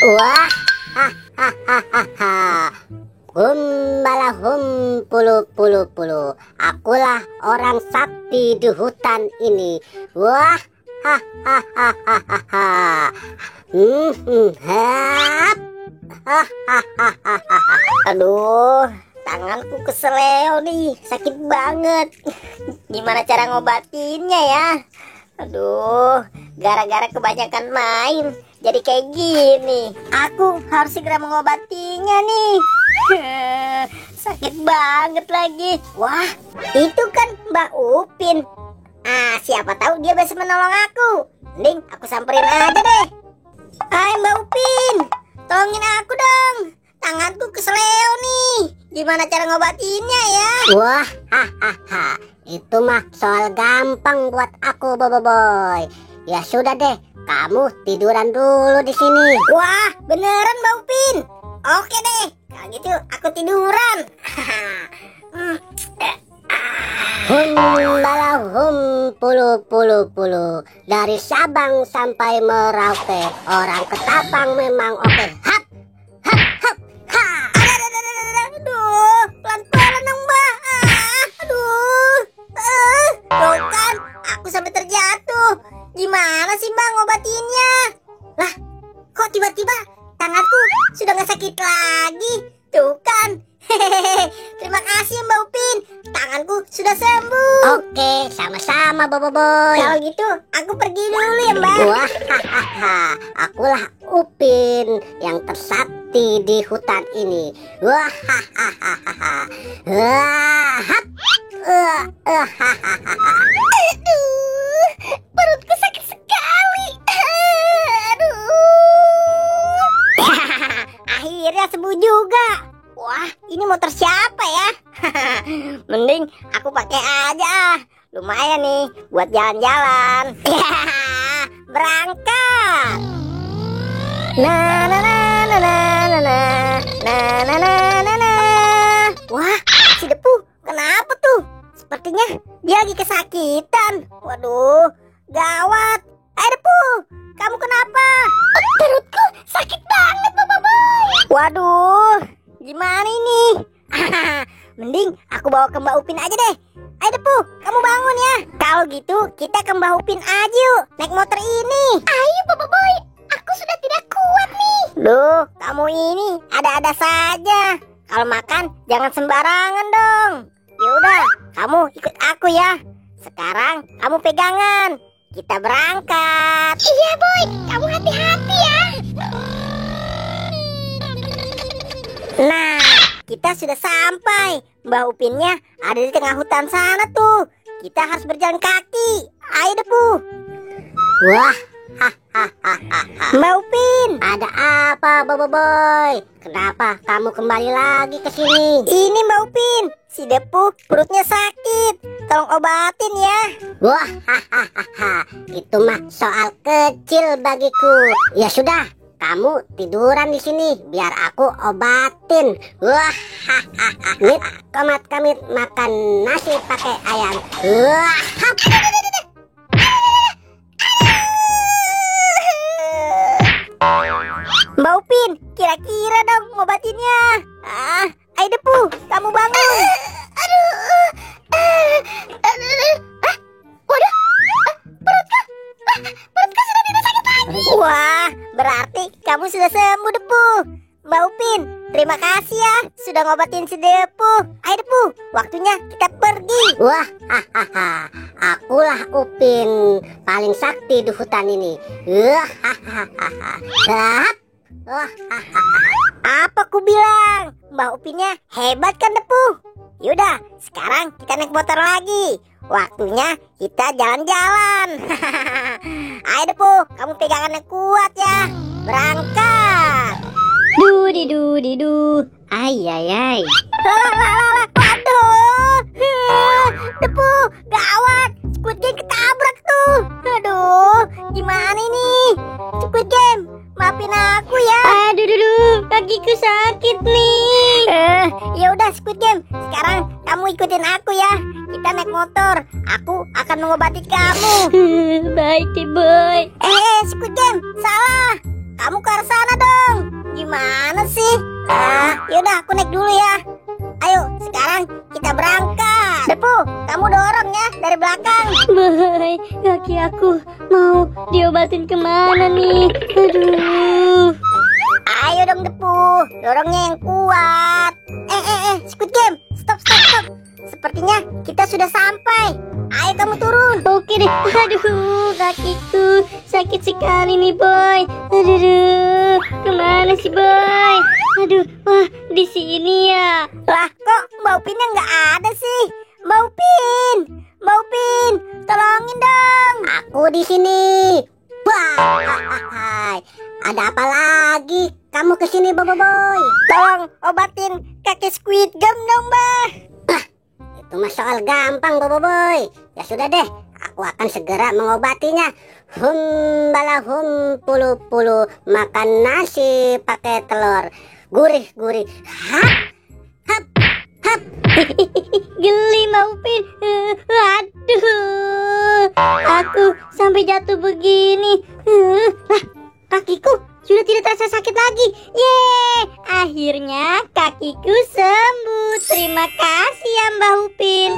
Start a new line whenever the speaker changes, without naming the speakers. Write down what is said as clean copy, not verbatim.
Wah, hahaha. Humbala pulu pulu pulu. Akulah orang sakti di hutan ini. Wah, hahaha. Hap. Aduh, tanganku keseleo nih, sakit banget. Gimana cara ngobatinnya ya? Aduh, gara-gara kebanyakan main jadi kayak gini. Aku harus segera mengobatinya nih. Sakit banget lagi. Wah, itu kan Mbak Upin. Siapa tahu dia bisa menolong aku. Mending aku samperin aja deh. Hai Mbak Upin, tolongin aku dong. Tanganku keseleo nih. Gimana cara ngobatinnya ya? Wah, itu mah soal gampang buat aku, Boboiboy. Ya sudah deh, kamu tiduran dulu di sini. Wah, beneran Mbak Upin? Oke deh, kalau gitu aku tiduran. Pulu pulu pulu. Dari Sabang sampai Merauke, orang Ketapang memang oke. Hap, hap, hap, ha. Aduh, pelan-pelan dong Mbak. Aduh, tuh kan, aku sampai terjatuh. Gimana sih Mbak ngobatinnya? Lah, kok tiba-tiba tanganku sudah gak sakit lagi? Tuh kan. Hehehe, terima kasih Mbak Upin, tanganku sudah sembuh. Oke, sama-sama Boboiboy. Kalau gitu, aku pergi dulu ya Mbak. Wah, akulah Upin yang tersakti di hutan ini. Wah, aduh, perutku sakit sekali. Aduh. Akhirnya sembuh juga. Wah, ini motor siapa ya? Mending aku pakai aja. Lumayan nih buat jalan-jalan. Berangkat. Wah, si Depu kenapa tuh? Sepertinya dia lagi kesakitan. Waduh, gawat. Depu, kamu kenapa? Perutku sakit banget, Boboiboy. Waduh, gimana ini? Mending aku bawa ke Mbak Upin aja deh. Ayo Depu, kamu bangun ya. Kalau gitu kita ke Mbak Upin aja yuk, naik motor ini. Ayo Boboiboy, aku sudah tidak kuat nih. Duh, kamu ini ada-ada saja. Kalau makan jangan sembarangan dong. Yaudah, kamu ikut aku ya. Sekarang kamu pegangan. Kita berangkat. Iya Boy, kamu hati-hati ya. Nah, kita sudah sampai. Mbak Upinnya ada di tengah hutan sana tuh. Kita harus berjalan kaki. Ayo Depu. Wah, Mbak Upin, ada apa Boboiboy? Kenapa kamu kembali lagi ke sini? Ini Mbak Upin, si Depu perutnya sakit. Tolong obatin ya. Wah, itu mah soal kecil bagiku. Ya sudah, kamu tiduran di sini biar aku obatin. Wah, mit komat kamit makan nasi pakai ayam. Wah, Mbak Upin, kira-kira dong ngobatinnya. Ayo Depu, kamu bangun. Waduh, perutku sudah tidak sakit lagi. Wah, berarti kamu sudah sembuh Depu. Mbak Upin, terima kasih ya sudah ngobatin si Depu. Ayo Depu, waktunya kita pergi. Wah, akulah Upin paling sakti di hutan ini. Apa ku bilang? Mbak Upinnya hebat kan Depu? Yaudah, sekarang kita naik motor lagi. Waktunya kita jalan-jalan. Ayo Depu, kamu pegangannya kuat ya. Berangkat.
Dudidu, ay.
Waduh, Depu, gawat. Squid Game ketabrak tuh. Aduh, gimana ini? Squid Game, maafin aku ya.
Aduh, kakiku sakit nih.
Ya udah Squid Game, sekarang kamu ikutin aku ya. Kita naik motor. Aku akan mengobati kamu.
Baik deh Boy.
Squid Game, salah. kamu ke arah sana dong. Gimana sih? Yaudah aku naik dulu ya. Ayo, sekarang kita berangkat. Depu, kamu dorong ya dari belakang.
Boy, kaki aku mau diobatin kemana nih? Aduh.
Ayo dong Depu, dorongnya yang kuat. Squid Game, stop. Sepertinya kita sudah sampai. Ayo kamu turun.
Oke deh. Aduh, kakiku sakit sekali nih, Boy. Aduh, kemana sih, Boy? Aduh, wah, di sini ya.
Lah, kok Mbak Upinnya nggak ada sih? Mbak Upin, tolongin dong. Aku di sini. Wah, ada apa lagi? Kamu kesini, Boy? Tolong obatin kaki Squid Game dong, Mbak. Itu mah soal gampang, Boy. Ya sudah deh, aku akan segera mengobatinya. Bala pulu makan nasi pakai telur. Gurih. Hap.
Geli, Mbak Upin. Aduh, aku sampai jatuh begini. Lah, kakiku sudah tidak terasa sakit lagi. Yeay, akhirnya kakiku sembuh. Terima kasih ya, Mbak Upin.